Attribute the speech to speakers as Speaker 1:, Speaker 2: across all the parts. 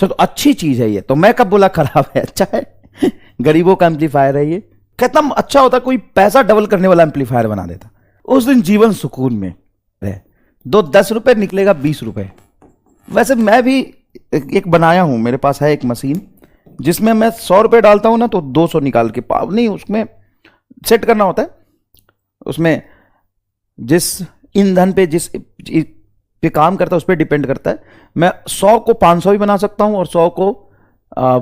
Speaker 1: Sir तो अच्छी चीज है ये, तो मैं कब बोला खराब है? अच्छा है। गरीबों का एम्पलीफायर है ये, कितना अच्छा होता, कोई पैसा डबल करने वाला एम्पलीफायर बना देता। उस दिन जीवन सुकून में रहे। 10 रुपए निकलेगा 20 रुपए। वैसे मैं भी एक बनाया हूं, मेरे पास है एक मशीन जिसमें मैं 100 रुपए डालता हूं ना तो 200 निकाल के नहीं, उसमें सेट करना होता है, उसमें जिस ईंधन पे जिस पे काम करता है उस पर डिपेंड करता है। मैं 100 को 500 भी बना सकता हूं और 100 को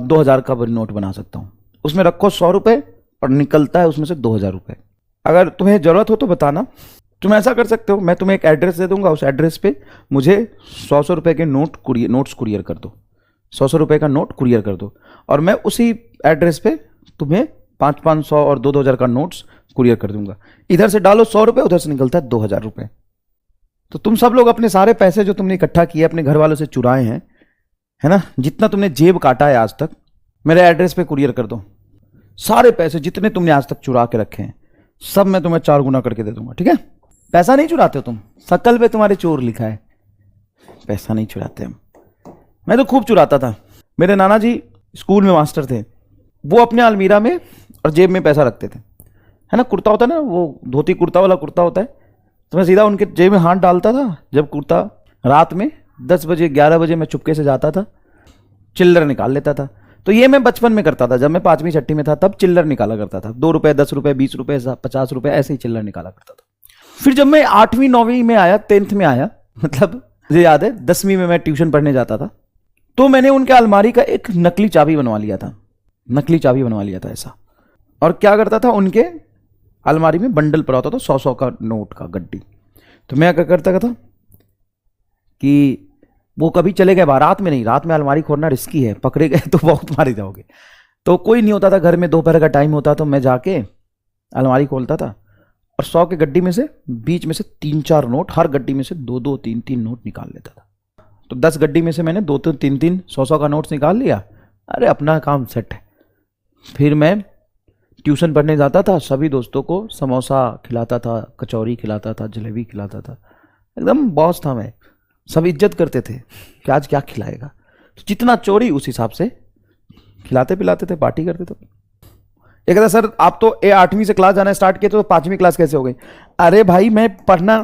Speaker 1: 2000 का नोट बना सकता हूं। उसमें रखो 100 रुपए और निकलता है उसमें से 2000 रुपए। अगर तुम्हें जरूरत हो तो बताना, तुम ऐसा कर सकते हो, मैं तुम्हें एक एड्रेस दे दूंगा, उस एड्रेस पे मुझे 100 रुपए के नोट्स कुरियर कर दो, 100 रुपए का नोट कुरियर कर दो, और मैं उसी एड्रेस पे तुम्हें 500 और 2000 का नोट्स कुरियर कर दूंगा। इधर से डालो 100 रुपए, उधर से निकलता है 2000 रुपए। तो तुम सब लोग अपने सारे पैसे जो तुमने इकट्ठा किए, अपने घर वालों से चुराए हैं, है ना, जितना तुमने जेब काटा है आज तक, मेरे एड्रेस पे कुरियर कर दो। सारे पैसे जितने तुमने आज तक चुरा के रखे हैं सब मैं तुम्हें 4 गुना करके दे दूंगा, ठीक है? पैसा नहीं चुराते हो तुम, शकल पे तुम्हारे चोर लिखा है, पैसा नहीं चुराते हम। मैं तो खूब चुराता था। मेरे नाना जी स्कूल में मास्टर थे, वो अपने अलमीरा में और जेब में पैसा रखते थे, है ना, कुर्ता होता है ना, वो धोती कुर्ता वाला कुर्ता होता है, तो मैं सीधा उनके जेब में हाथ डालता था। जब कुर्ता रात में 10 बजे 11 बजे मैं चुपके से जाता था, चिल्लर निकाल लेता था। तो ये मैं बचपन में करता था, जब मैं 5वीं 6वीं में था तब चिल्लर निकाला करता था, 2 रुपए 10 रुपए 20 रुपए 50 रुपए ऐसे ही चिल्लर निकाला करता था। फिर जब मैं 8वीं 9वीं में आया, 10th में आया, मतलब मुझे याद है 10वीं में मैं ट्यूशन पढ़ने जाता था, तो मैंने उनके अलमारी का एक नकली चाबी बनवा लिया था, नकली चाबी बनवा लिया था ऐसा। और क्या करता था, उनके अलमारी में बंडल पड़ा होता था 100 का नोट का गड्डी। तो मैं क्या करता था कि वो कभी चले गए बारात में, नहीं, रात में अलमारी खोलना रिस्की है, पकड़े गए तो बहुत मारे जाओगे। तो कोई नहीं होता था घर में, दोपहर का टाइम होता, तो मैं जाके अलमारी खोलता था और 100 के गड्डी में से बीच में से 3-4 नोट, हर गड्डी में से 2-2 3-3 नोट निकाल लेता था। तो 10 गड्डी में से मैंने 2-2 3-3 100 का नोट्स निकाल लिया। अरे अपना काम सेट है। फिर मैं ट्यूशन पढ़ने जाता था, सभी दोस्तों को समोसा खिलाता था, कचौरी खिलाता था, जलेबी खिलाता था, एकदम बॉस था मैं। सब इज्जत करते थे कि आज क्या खिलाएगा, तो जितना चोरी उस हिसाब से खिलाते पिलाते थे, पार्टी करते थे। एक कहता सर आप तो 8वीं से क्लास जाना स्टार्ट किए तो 5वीं क्लास कैसे हो गई? अरे भाई मैं पढ़ना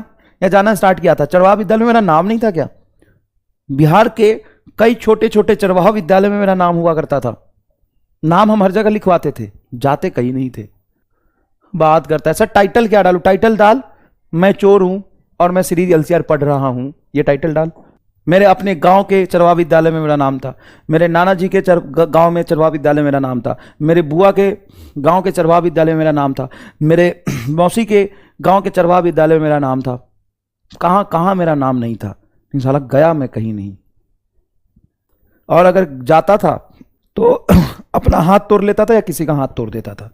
Speaker 1: या जाना स्टार्ट किया था, चरवाहा विद्यालय में मेरा नाम नहीं था क्या? बिहार के कई छोटे छोटे चरवाहा विद्यालय में मेरा नाम हुआ करता था। नाम हम हर जगह लिखवाते थे, जाते कहीं नहीं थे। बात करता है सर टाइटल क्या डालूं? टाइटल डाल मैं चोर हूं और मैं सीरीज एलसीआर पढ़ रहा हूं, ये टाइटल डाल। मेरे अपने गांव के चरवाहा विद्यालय में मेरा नाम था, मेरे नाना जी के गांव में चरवाहा विद्यालय में मेरा नाम था, मेरे बुआ के गांव के चरवाहा विद्यालय में मेरा नाम था, मेरे मौसी के गांव के चरवाहा विद्यालय में मेरा नाम था। कहां कहां मेरा नाम नहीं था, साला गया मैं कहीं नहीं। और अगर जाता था तो अपना हाथ तोड़ लेता था या किसी का हाथ तोड़ देता था।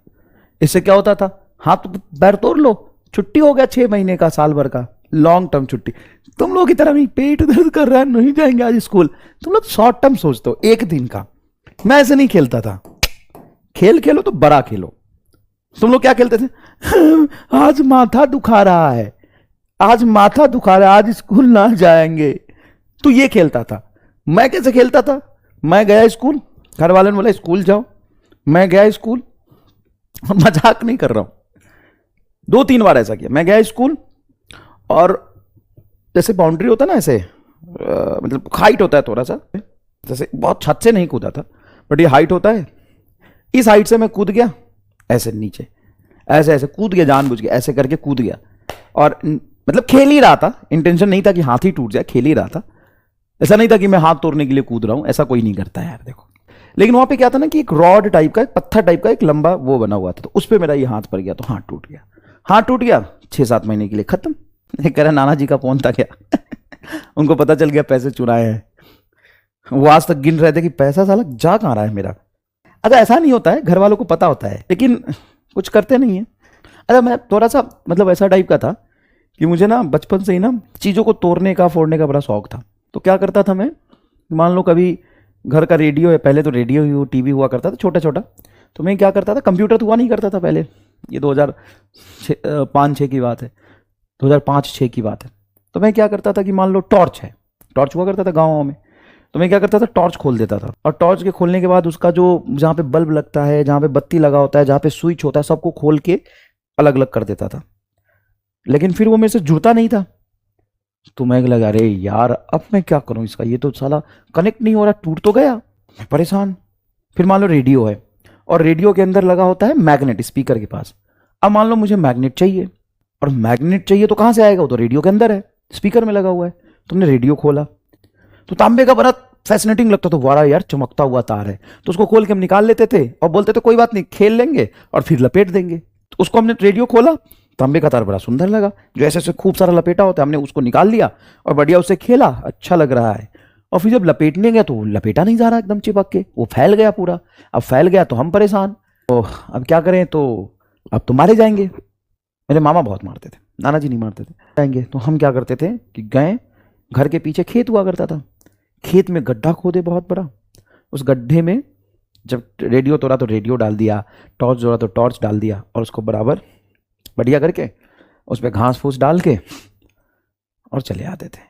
Speaker 1: इससे क्या होता था, हाथ पैर तोड़ लो, छुट्टी हो गया 6 महीने का, साल भर का लॉन्ग टर्म छुट्टी। तुम लोग की तरह नहीं, पेट दर्द कर रहा है नहीं जाएंगे आज स्कूल, तुम लोग शॉर्ट टर्म सोचते हो, 1 दिन का। मैं ऐसे नहीं खेलता था, खेल खेलो तो बड़ा खेलो। तुम लोग क्या खेलते थे? आज माथा दुखा रहा है, आज माथा दुखा रहा है, आज स्कूल ना जाएंगे, तो ये खेलता था। मैं कैसे खेलता था, मैं गया स्कूल, घर वाले ने बोला स्कूल जाओ, मैं गया स्कूल, मजाक नहीं कर रहा हूं, 2-3 बार ऐसा किया। मैं गया स्कूल और जैसे बाउंड्री होता ना ऐसे, मतलब हाइट होता है थोड़ा सा, जैसे बहुत छत से नहीं कूदा था बट ये हाइट होता है, इस हाइट से मैं कूद गया ऐसे नीचे, ऐसे ऐसे कूद गया, जानबूझ के ऐसे करके कूद गया। और मतलब खेल ही रहा था, इंटेंशन नहीं था कि हाथ ही टूट जाए, खेल ही रहा था। ऐसा नहीं था कि मैं हाथ तोड़ने के लिए कूद रहा हूं, ऐसा कोई नहीं करता यार, देखो। लेकिन वहां पे क्या था ना कि एक रॉड टाइप का, एक पत्थर टाइप का एक लंबा वो बना हुआ था, तो उस पर मेरा ये हाथ पड़ गया, तो हाथ टूट गया। हाथ टूट गया, 6-7 महीने के लिए खत्म। कह रहा नाना जी का फोन था क्या? उनको पता चल गया पैसे चुराए हैं, वो आज तक गिन रहे थे कि पैसा साला जा कहां रहा है मेरा। अच्छा ऐसा नहीं होता है, घर वालों को पता होता है लेकिन कुछ करते नहीं है। अच्छा मैं थोड़ा सा मतलब ऐसा टाइप का था कि मुझे ना बचपन से ही ना चीज़ों को तोड़ने का फोड़ने का बड़ा शौक था। तो क्या करता था मैं, मान लो कभी घर का रेडियो है, पहले तो रेडियो ही टीवी हुआ करता था छोटा छोटा, तो मैं क्या करता था, कंप्यूटर तो हुआ नहीं करता था पहले, ये 2005-6 की बात है, 2005-6 की बात है। तो मैं क्या करता था कि मान लो टॉर्च है, टॉर्च हुआ करता था गाँव में, तो मैं क्या करता था, टॉर्च खोल देता था, और टॉर्च के खोलने के बाद उसका जो जहाँ पे बल्ब लगता है, जहाँ पे बत्ती लगा होता है, जहाँ पे स्विच होता है, सबको खोल के अलग अलग कर देता था। लेकिन फिर वो मेरे से जुड़ता नहीं था। तो मैं लगा, अरे यार अब मैं क्या करूं इसका, ये तो साला कनेक्ट नहीं हो रहा, टूट तो गया। मैं परेशान। फिर मान लो रेडियो है, और रेडियो के अंदर लगा होता है मैग्नेट स्पीकर के पास। अब मान लो मुझे मैग्नेट चाहिए, और मैग्नेट चाहिए तो कहां से आएगा, वो तो रेडियो के अंदर है, स्पीकर में लगा हुआ है। तुमने रेडियो खोला तो तांबे का बड़ा फैसिनेटिंग लगता, तो बड़ा यार चमकता हुआ तार है, तो उसको खोल के हम निकाल लेते थे और बोलते थे कोई बात नहीं, खेल लेंगे और फिर लपेट देंगे। तो उसको हमने रेडियो खोला, तांबे का तार बड़ा सुंदर लगा, जो ऐसे ऐसे खूब सारा लपेटा होता है, हमने उसको निकाल लिया और बढ़िया उससे खेला, अच्छा लग रहा है। और फिर जब लपेटने गया तो वो लपेटा नहीं जा रहा, एकदम चिपक के वो फैल गया पूरा। अब फैल गया तो हम परेशान, तो अब क्या करें, तो अब तो मारे जाएंगे। मेरे मामा बहुत मारते थे, नाना जी नहीं मारते थे। जाएंगे तो हम क्या करते थे कि गए, घर के पीछे खेत हुआ करता था, खेत में गड्ढा खोदे बहुत बड़ा, उस गड्ढे में जब रेडियो तोड़ा तो रेडियो डाल दिया, टॉर्च जोड़ा तो टॉर्च डाल दिया, और उसको बराबर बढ़िया करके उस पर घास फूस डाल के और चले आते थे।